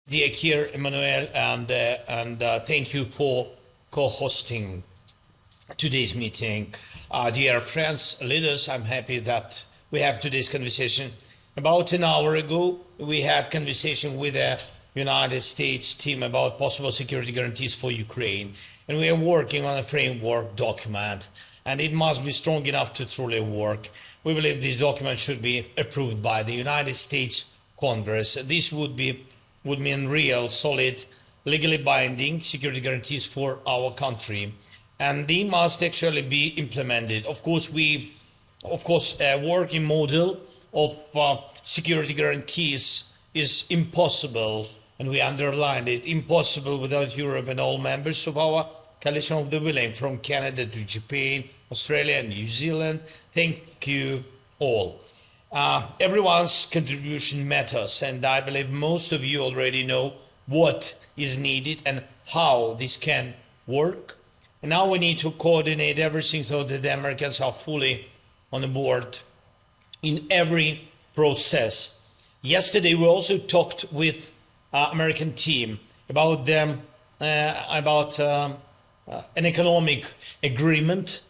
Dear Kir, Emmanuel, and thank you for co-hosting today's meeting. Dear friends, leaders, I'm happy that we have today's conversation. About an hour ago, we had conversation with the United States team about possible security guarantees for Ukraine, and we are working on a framework document, and it must be strong enough to truly work. We believe this document should be approved by the United States Congress. This would mean real, solid, legally binding security guarantees for our country, and they must actually be implemented. Of course, a working model of security guarantees is impossible, and we underlined it, impossible without Europe and all members of our coalition of the willing, from Canada to Japan, Australia, and New Zealand. Thank you all. Everyone's contribution matters, and I believe most of you already know what is needed and how this can work. And now we need to coordinate everything so that the Americans are fully on board in every process. Yesterday we also talked with American team about an economic agreement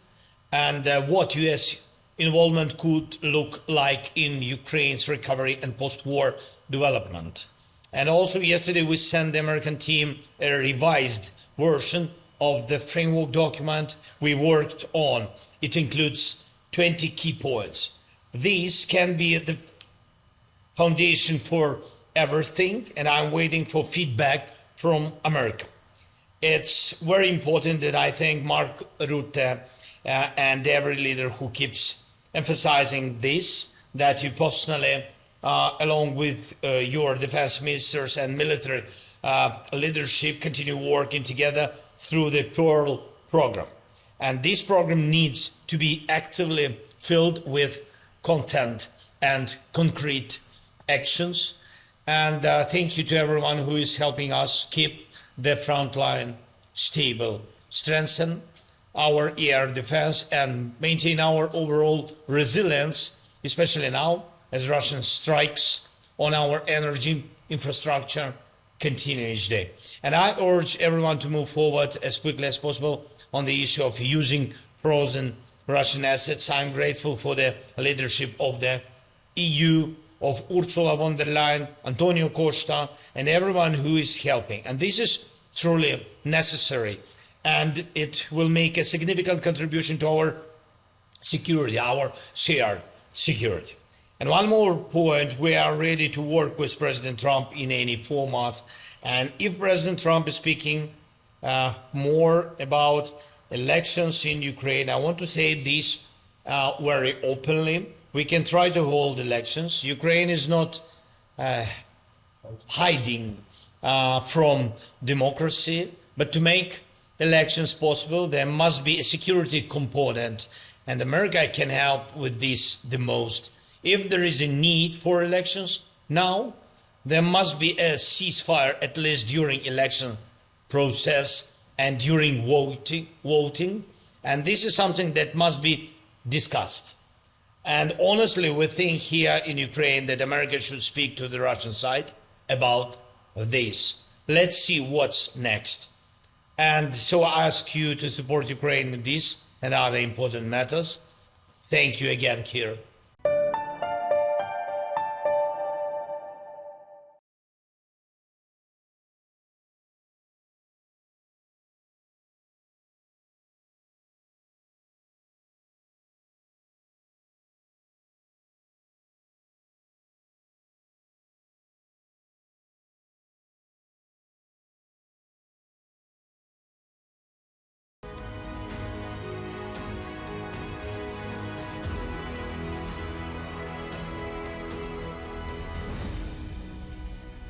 and what U.S. involvement could look like in Ukraine's recovery and post-war development. And also yesterday we sent the American team a revised version of the framework document we worked on. It includes 20 key points. These can be the foundation for everything, and I'm waiting for feedback from America. It's very important that I thank Mark Rutte and every leader who keeps emphasizing this, that you personally, along with your defense ministers and military leadership, continue working together through the Pearl program. And this program needs to be actively filled with content and concrete actions. And thank you to everyone who is helping us keep the front line stable, strengthen our air defense, and maintain our overall resilience, especially now as Russian strikes on our energy infrastructure continue each day. And I urge everyone to move forward as quickly as possible on the issue of using frozen Russian assets. I'm grateful for the leadership of the EU, of Ursula von der Leyen, Antonio Costa, and everyone who is helping. And this is truly necessary, and it will make a significant contribution to our security, our shared security. And one more point, we are ready to work with President Trump in any format. And if President Trump is speaking more about elections in Ukraine, I want to say this very openly. We can try to hold elections. Ukraine is not hiding from democracy, but to make elections possible, there must be a security component, and America can help with this the most. If there is a need for elections now, there must be a ceasefire at least during election process and during voting, and this is something that must be discussed. And honestly, we think here in Ukraine that America should speak to the Russian side about this. Let's see what's next. And so I ask you to support Ukraine in this and other important matters. Thank you again, Kir.